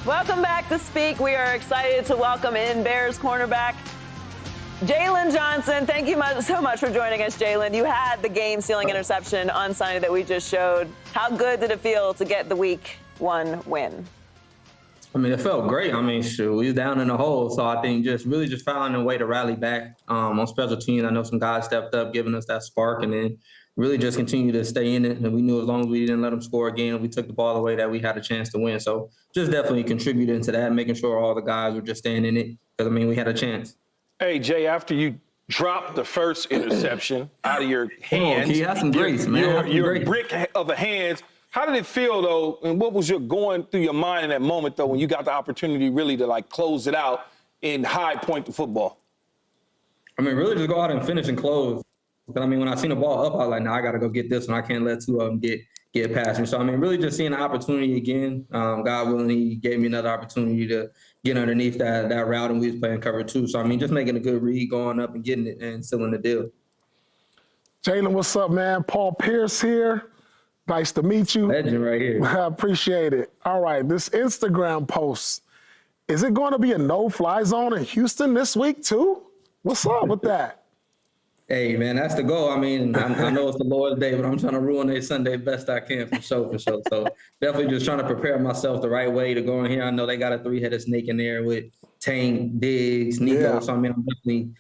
Welcome back to Speak. We are excited to welcome in Bears cornerback Jaylon Johnson. Thank you so much for joining us, Jaylon. You had the game-sealing interception on Sunday that we just showed. How good did it feel to get the Week 1 win? I mean, it felt great. I mean, shoot, we was down in the hole. So I think just finding a way to rally back on special teams. I know some guys stepped up, giving us that spark, and then really just continue to stay in it. And we knew as long as we didn't let them score again, we took the ball away, that we had a chance to win. So just definitely contributing to that, making sure all the guys were just staying in it. Because, I mean, we had a chance. Hey, Jay, after you dropped the first interception out of your hands. He had some grace, man. Your brick of the hands. How did it feel, though, and what was going through your mind in that moment, though, when you got the opportunity really to, close it out and high point the football? I mean, really just go out and finish and close. But I mean, when I seen the ball up, I was like, nah, I got to go get this one. I can't let two of them get past me. So, I mean, really just seeing the opportunity again. God willing, he gave me another opportunity to get underneath that route, and we was playing cover 2. So, I mean, just making a good read, going up and getting it and sealing the deal. Jaylon, what's up, man? Paul Pierce here. Nice to meet you. Legend right here. I appreciate it. All right, this Instagram post, is it going to be a no-fly zone in Houston this week too? What's up with that? Hey, man, that's the goal. I mean, I know it's the Lord's Day, but I'm trying to ruin their Sunday best I can for sure. So definitely just trying to prepare myself the right way to go in here. I know they got a 3-headed snake in there with Tank, Diggs, Nico. Yeah. So, I mean, I'm definitely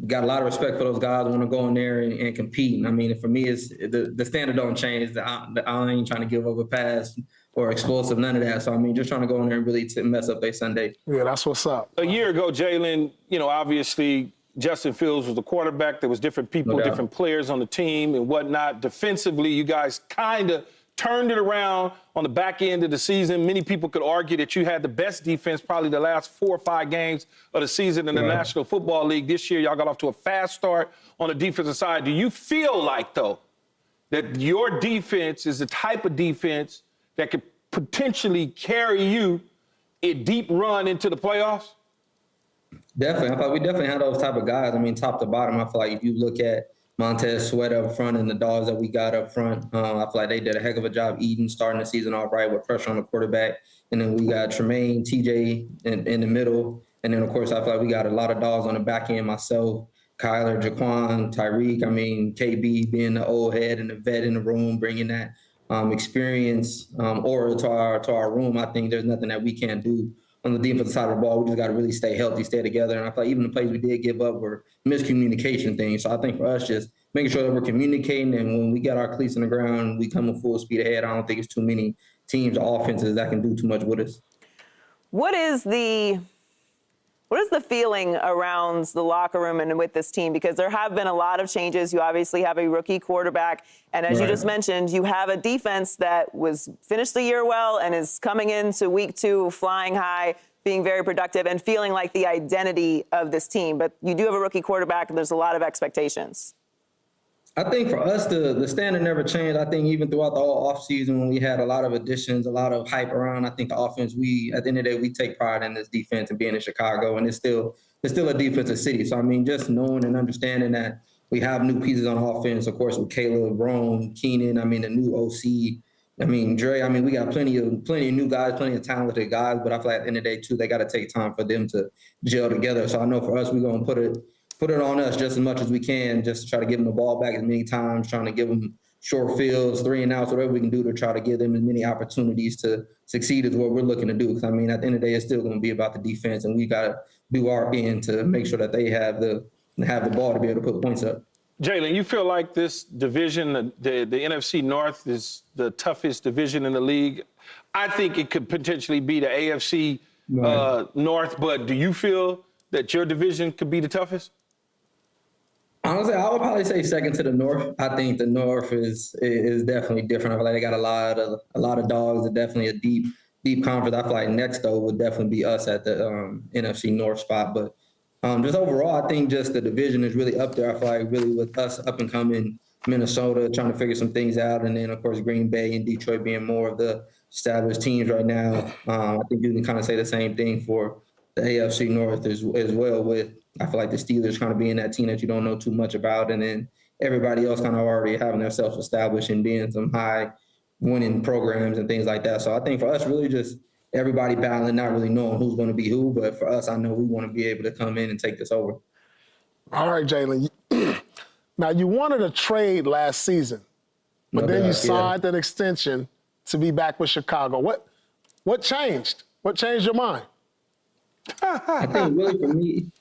got a lot of respect for those guys who want to go in there and compete. I mean, for me, it's the standard don't change. I ain't trying to give up a pass or explosive, none of that. So, I mean, just trying to go in there and really mess up their Sunday. Yeah, that's what's up. A year ago, Jaylon, obviously Justin Fields was the quarterback. There was different people, different players on the team and whatnot. Defensively, you guys kind of turned it around on the back end of the season. Many people could argue that you had the best defense probably the last 4 or 5 games of the season in the National Football League. This year, y'all got off to a fast start on the defensive side. Do you feel like, though, that your defense is the type of defense that could potentially carry you a deep run into the playoffs? Definitely. I thought we definitely had those type of guys. I mean, top to bottom, I feel like if you look at Montez Sweat up front and the dogs that we got up front, I feel like they did a heck of a job starting the season off right with pressure on the quarterback. And then we got Tremaine, TJ in the middle. And then, of course, I feel like we got a lot of dogs on the back end, myself, Kyler, Jaquan, Tyreek. I mean, KB being the old head and the vet in the room, bringing that experience aura to our room. I think there's nothing that we can't do on the defensive side of the ball. We just got to really stay healthy, stay together. And I feel like even the plays we did give up were miscommunication things. So I think for us, just making sure that we're communicating, and when we get our cleats in the ground, we come with full speed ahead. I don't think it's too many teams or offenses that can do too much with us. What is the feeling around the locker room and with this team? Because there have been a lot of changes. You obviously have a rookie quarterback. And as you just mentioned, you have a defense that finished the year well and is coming into week 2 flying high, being very productive and feeling like the identity of this team. But you do have a rookie quarterback and there's a lot of expectations. I think for us, the standard never changed. I think even throughout the whole offseason when we had a lot of additions, a lot of hype around, I think the offense, at the end of the day, we take pride in this defense and being in Chicago, and it's still a defensive city. So, I mean, just knowing and understanding that we have new pieces on offense, of course, with Caleb, Rome, Keenan, I mean, the new OC, I mean, Dre, I mean, we got plenty of new guys, plenty of talented guys, but I feel like at the end of the day, too, they got to take time for them to gel together. So I know for us, we're going to put it on us just as much as we can, just to try to give them the ball back as many times, trying to give them short fields, 3 and outs, whatever we can do to try to give them as many opportunities to succeed is what we're looking to do. Because, I mean, at the end of the day, it's still going to be about the defense, and we got to do our end to make sure that they have the ball to be able to put points up. Jaylon, you feel like this division, the NFC North, is the toughest division in the league? I think it could potentially be the AFC North, but do you feel that your division could be the toughest? Honestly, I would probably say second to the North. I think the North is definitely different. I feel like they got a lot of dogs. They're definitely a deep conference. I feel like next, though, would definitely be us at the NFC North spot. But just overall, I think just the division is really up there. I feel like really with us up and coming, Minnesota trying to figure some things out, and then, of course, Green Bay and Detroit being more of the established teams right now. I think you can kind of say the same thing for the AFC North as well, with I feel like the Steelers kind of being that team that you don't know too much about, and then everybody else kind of already having themselves established and being some high winning programs and things like that. So I think for us, really just everybody battling, not really knowing who's going to be who. But for us, I know we want to be able to come in and take this over. All right, Jaylon. Now, you wanted a trade last season, but then you signed an extension to be back with Chicago. What changed? What changed your mind? I think really for me,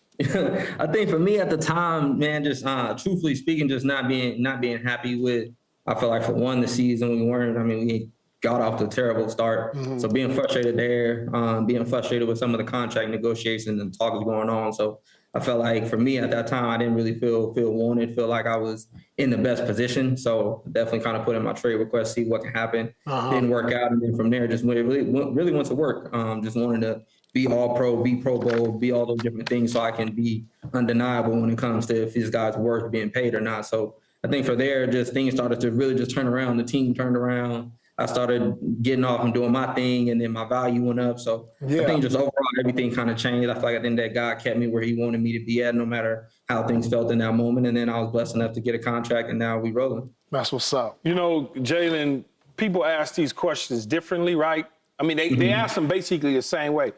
I think for me at the time, man, just truthfully speaking, just not being happy with. I feel like for one, the season we got off to a terrible start. Mm-hmm. So being frustrated there, being frustrated with some of the contract negotiations and talks going on. So I felt like for me at that time, I didn't really feel wanted, feel like I was in the best position. So definitely kind of put in my trade request, see what can happen. Didn't work out. And then from there, just really went to work. Just wanted to be all pro, be Pro Bowl, be all those different things so I can be undeniable when it comes to if these guys worth being paid or not. So I think for there, just things started to really just turn around. The team turned around. I started getting off and doing my thing, and then my value went up. So I think just overall, everything kind of changed. I feel like I think that God kept me where he wanted me to be at, no matter how things felt in that moment. And then I was blessed enough to get a contract, and now we rolling. That's what's up. You know, Jaylon, people ask these questions differently, right? I mean, they ask them basically the same way.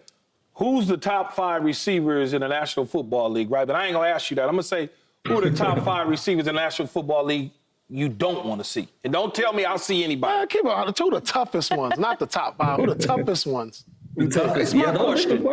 Who's the top 5 receivers in the National Football League, right? But I ain't going to ask you that. I'm going to say, who are the top 5 receivers in the National Football League you don't want to see? And don't tell me I'll see anybody. Keep on. Two of the toughest ones, not the top 5. Who the toughest ones? It's my question.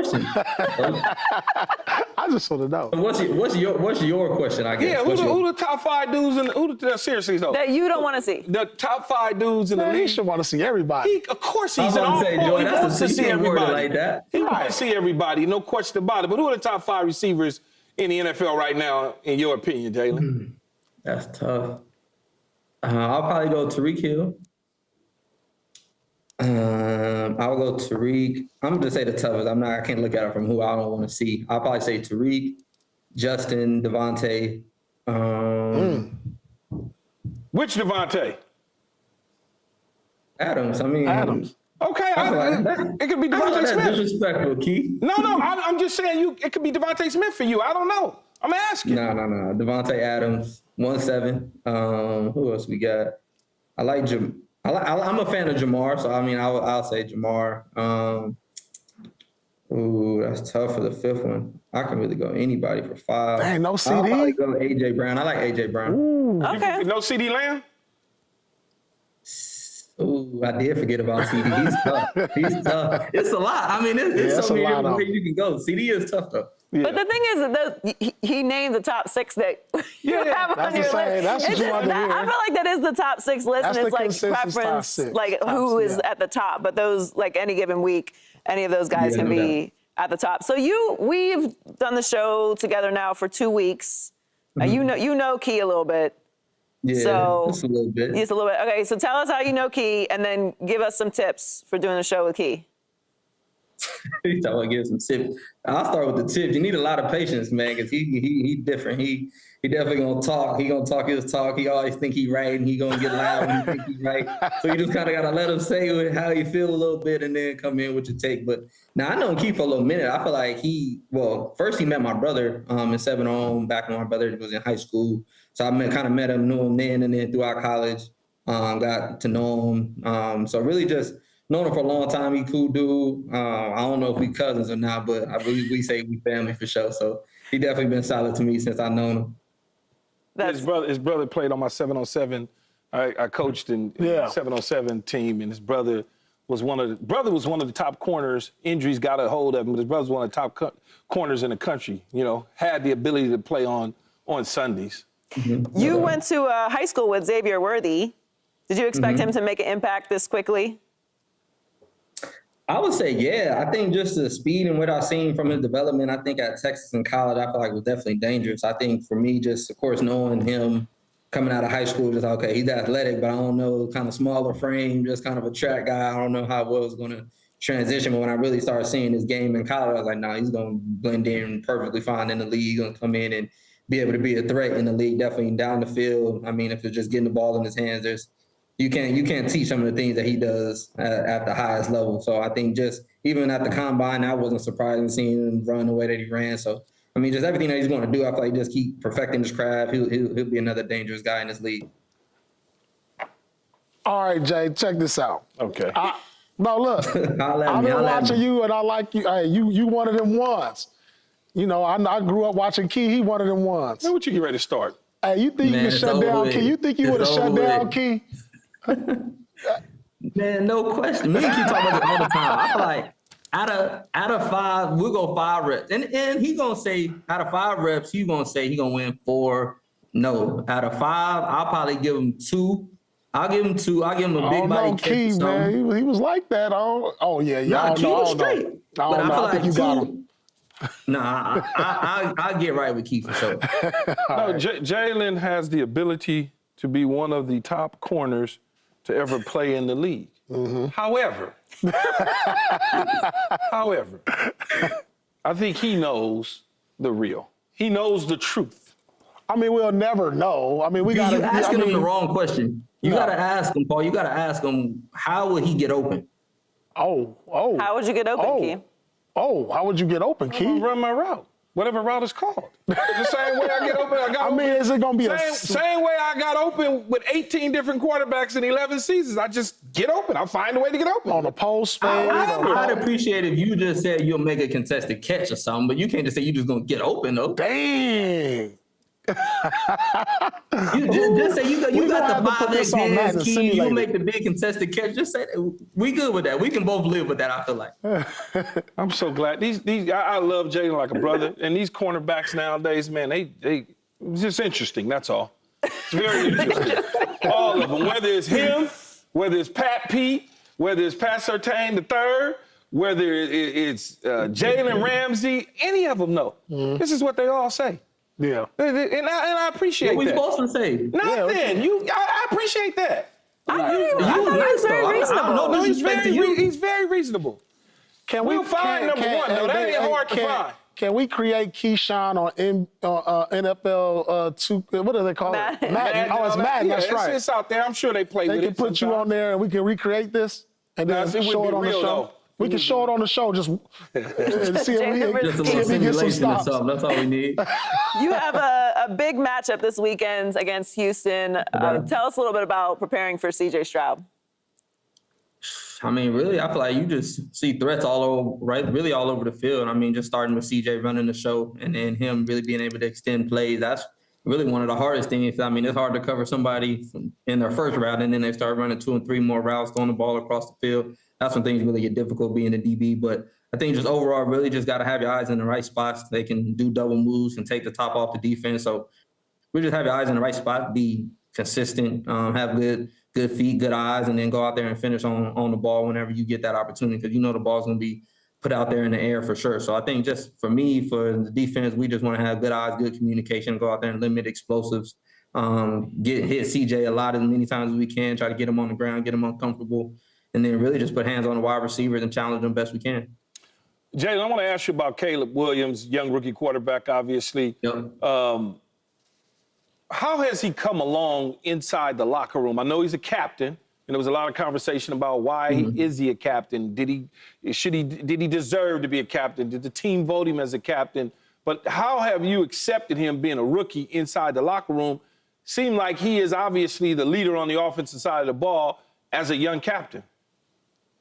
I just want to know. What's your question, I guess? Yeah, who the top 5 dudes seriously, though? That you don't want to see. The top 5 dudes in the league. He should want to see everybody. Of course he's an all-pro. He wants to see everybody. Like that. He wants to see everybody, no question about it. But who are the top 5 receivers in the NFL right now, in your opinion, Jaylon? That's tough. I'll probably go Tyreek Hill. I'll go Tyreek. I'm going to say the toughest. I can't look at it from who I don't want to see. I'll probably say Tyreek, Justin, Devontae. Which Devontae? Adams. Adams. Okay, it could be Devontae Smith. Disrespectful, Keith. No, I'm just saying it could be Devontae Smith for you. I don't know. I'm asking. No. Devontae Adams, 1-7. Who else we got? I like Jim. I'm a fan of Jamar, so I'll say Jamar. That's tough for the 5th one. I can really go anybody for 5. Dang, no CD. I'll probably go AJ Brown. I like AJ Brown. Ooh. Okay. No CD Lamb? Ooh, I did forget about CD. He's tough. It's a lot. I mean, it's so many different ways you can go. CD is tough, though. Yeah. But the thing is that he named the top 6 that you have on your list. That's what you want to hear. I feel like that is the top 6 list, That's and it's like preference, like who is at the top. But those, like any given week, any of those guys can be at the top. So we've done the show together now for 2 weeks. You know Key a little bit. Yeah, so just a little bit. Just a little bit. Okay, so tell us how you know Key, and then give us some tips for doing the show with Key. He's talking about give some tips. I'll start with the tips. You need a lot of patience, man, because he different. He definitely gonna talk. He gonna talk his talk. He always think he right, and he gonna get loud when he think he right. So you just kind of gotta let him say how he feel a little bit, and then come in with your take. But now I know Keith for a little minute. I feel like first he met my brother in 7-on back when my brother was in high school. So I kind of met him, knew him then, and then throughout college, got to know him. So really just known him for a long time. He cool dude. I don't know if we cousins or not, but we say we family for sure. So he definitely been solid to me since I've known him. His brother played on my 7-on-7. I coached in 7-on-7 team, and his brother was one of the top corners. Injuries got a hold of him, but his brother was one of the top corners in the country. You know, had the ability to play on Sundays. Mm-hmm. You went to high school with Xavier Worthy. Did you expect him to make an impact this quickly? I would say, yeah. I think just the speed and what I've seen from his development, I think at Texas and college, I feel like was definitely dangerous. I think for me, just, of course, knowing him coming out of high school, just, okay, he's athletic, but I don't know, kind of smaller frame, just kind of a track guy. I don't know how well it's going to transition. But when I really started seeing his game in college, I was like, nah, he's going to blend in perfectly fine in the league. He's going to come in and be able to be a threat in the league, definitely down the field. I mean, if it's just getting the ball in his hands, you can't teach some of the things that he does at the highest level. So I think just even at the combine, I wasn't surprised seeing him run the way that he ran. So, I mean, just everything that he's going to do, I feel like just keep perfecting his craft. He'll be another dangerous guy in this league. All right, Jay, check this out. Okay. No, look, I've been watching you, and I like you. Hey, you one of them ones. You know, I grew up watching Key. He one of them ones. Now, what you get ready to start? Hey, you think you can shut down Key? You think you would have shut down Key? Man, no question. Me and Key talk about this all the time. I feel like out of 5, we'll go 5 reps. And he's gonna say out of 5 reps, he's gonna say he's gonna win 4. No, out of 5, I'll probably give him 2. I'll give him 2. I'll give him a big body catch. Key, man, he was like that. Oh yeah. Key was straight. But I feel like you got him. Nah, I'll get right with Key for sure. No, Jaylon has the ability to be one of the top corners to ever play in the league. Mm-hmm. However, I think he knows the real. He knows the truth. I mean, we'll never know. I mean, we got to. You're asking him the wrong question. You got to ask him, Paul. You got to ask him, how would he get open? Oh. How would you get open, Key? Oh, how would you get open, Key? Run my route. Whatever route is called. The same way I get open, is it going to be same way I got open with 18 different quarterbacks in 11 seasons. I just get open. I find a way to get open. On a post fade. I'd appreciate if you just said you'll make a contested catch or something, but you can't just say you're just going to get open, though. Dang. You just say you got the 5X hands, Key. You make the big contested catch. Just say that. We good with that. We can both live with that, I feel like. I'm so glad. I love Jaylon like a brother. And these cornerbacks nowadays, man, they it's just interesting, that's all. It's very interesting. All of them. Whether it's him, whether it's Pat Pete, whether it's Pat Surtain III, whether it's Jalen Ramsey, any of them know. Mm-hmm. This is what they all say. Yeah, and I appreciate what that. What we supposed to say? Nothing. I appreciate that. He's very reasonable. We'll find number one, though. That ain't hard to find. Can we create Keyshawn on NFL 2? What do they call it? Madden. Oh, it's Madden. Yeah, that's right. It's out there. I'm sure they play with it. They can put you on there, and we can recreate this, and then show it on the show. We can show it on the show, just see if we get some stops. That's all we need. You have a big matchup this weekend against Houston. Tell us a little bit about preparing for CJ Stroud. I mean, really, I feel like you just see threats all over, right? Really all over the field. I mean, just starting with CJ running the show and then him really being able to extend plays. That's really one of the hardest things. I mean, it's hard to cover somebody in their first route, and then they start running 2 and 3 more routes, throwing the ball across the field. That's when things really get difficult being a DB. But I think just overall, really just got to have your eyes in the right spots. They can do double moves and take the top off the defense. So we just have your eyes in the right spot, be consistent, have good feet, good eyes, and then go out there and finish on the ball whenever you get that opportunity, because you know the ball's going to be put out there in the air for sure. So I think just for me, for the defense, we just want to have good eyes, good communication, go out there and limit explosives, hit CJ a lot as many times as we can, try to get him on the ground, get him uncomfortable, and then really just put hands on the wide receivers and challenge them best we can. Jaylon, I want to ask you about Caleb Williams, young rookie quarterback, obviously. Yep. How has he come along inside the locker room? I know he's a captain, and there was a lot of conversation about why is he a captain? Did he deserve to be a captain? Did the team vote him as a captain? But how have you accepted him being a rookie inside the locker room? Seemed like he is obviously the leader on the offensive side of the ball as a young captain.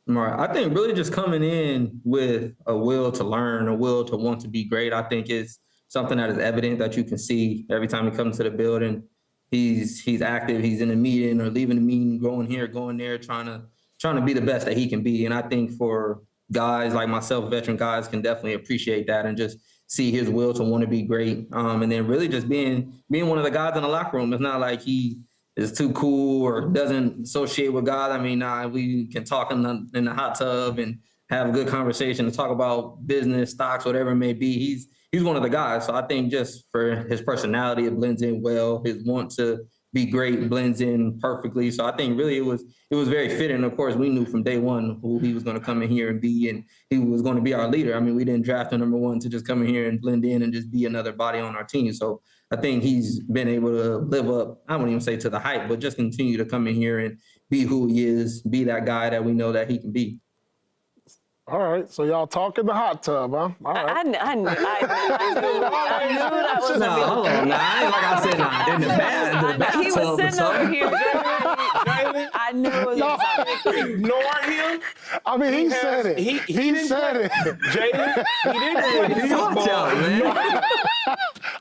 Right. I think really just coming in with a will to learn, a will to want to be great, I think is something that is evident that you can see every time he comes to the building. He's active. He's in a meeting or leaving the meeting, going here, going there, trying to be the best that he can be. And I think for guys like myself, veteran guys, can definitely appreciate that and just see his will to want to be great. And then really just being one of the guys in the locker room. It's not like he is too cool or doesn't associate with God. I mean, we can talk in the hot tub and have a good conversation and talk about business, stocks, whatever it may be. He's one of the guys. So I think just for his personality, it blends in well. His want to be great blends in perfectly. So I think really it was very fitting. Of course, we knew from day one who he was going to come in here and be, and he was going to be our leader. I mean, we didn't draft him number one to just come in here and blend in and just be another body on our team. So I think he's been able to live up, I wouldn't even say to the hype, but just continue to come in here and be who he is, be that guy that we know that he can be. All right, so y'all talk in the hot tub, huh? All right. I knew that was hold on. I ain't like I said, in the bad he was tub sitting over here. Jalen? I knew it was something. Ignore him. I mean, he said it. He said it. Jalen, he didn't play football. man.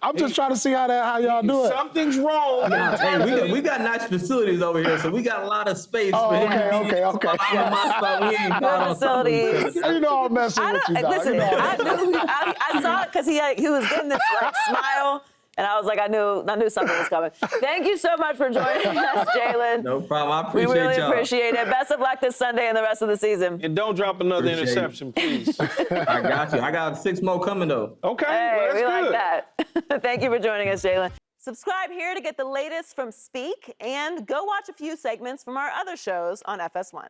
I'm just trying to see how y'all do it. Something's wrong. Hey, we got nice facilities over here, so we got a lot of space. Oh, for him to okay. be in my spot, we ain't got on Facilities. You know I'm messing with you, dog. Listen, I saw it because he was getting this like smile, and I was like, I knew something was coming. Thank you so much for joining us, Jalen. No problem. I appreciate We really y'all. appreciate it. Best of luck this Sunday and the rest of the season. And don't drop another Appreciate interception, please. I got you. I got 6 more coming though. Okay, Hey, well, we that's like good. that. Thank you for joining us, Jaylon. Subscribe here to get the latest from Speak, and go watch a few segments from our other shows on FS1.